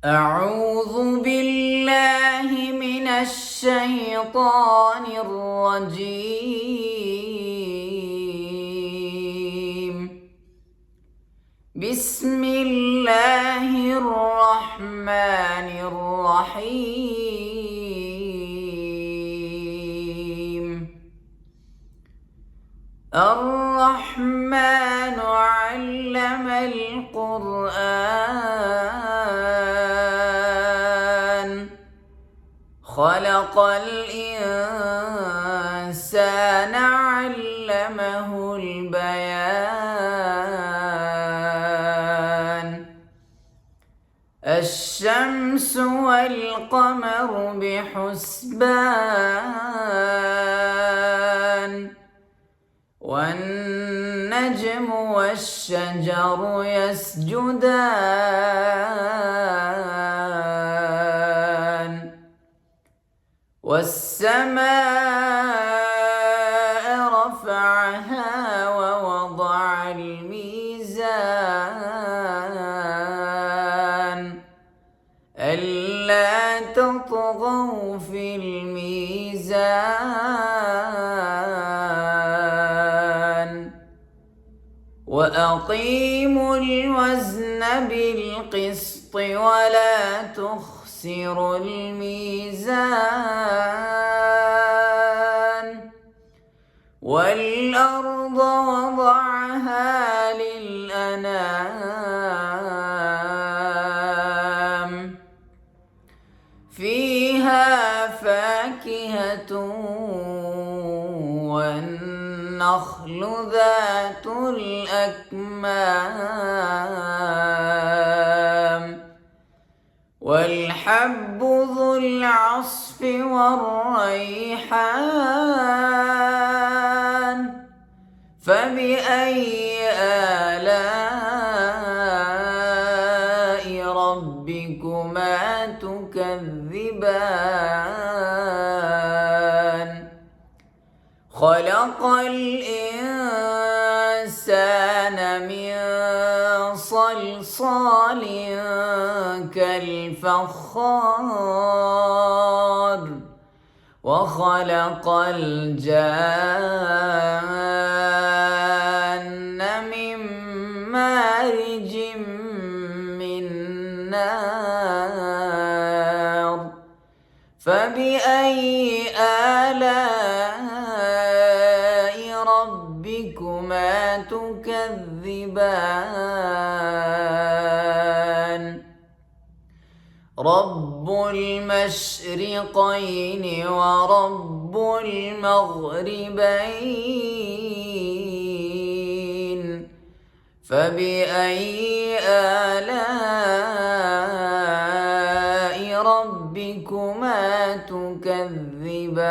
أعوذ بالله من الشيطان الرجيم. بسم الله الرحمن الرحيم. الرحمن علم القرآن، خلق الإنسان علمه البيان. الشمس والقمر بحسبان، والنجم والشجر يسجدان، والسماء رفعها ووضع الميزان ألا تطغوا في الميزان، وأقيموا الوزن بالقسط ولا تخسروا الميزان. والأرض وضعها للأنام، فيها فاكهة والنخل ذات الأكمام، والحب ذو العصف والريحان. فبأي آلاء ربكما تكذبان؟ خلق الإنسان من صلصال كالفخار، وخلق الجان من مارج من نار. فبأي آلاء ربكما تكذبان؟ رب المشرقين ورب المغربين. فبأي آلاء ربكما تكذبان؟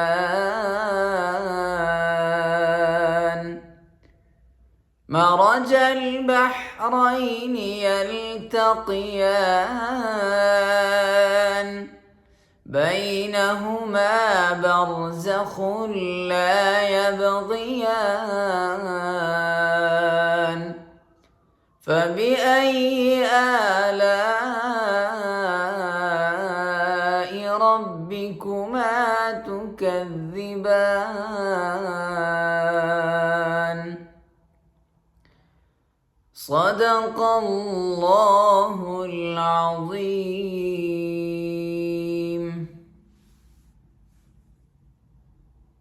مرج البحرين يلتقيان، بينهما برزخ لا يبغيان. فبأي آلاء ربكما تكذبان؟ صدق الله العظيم.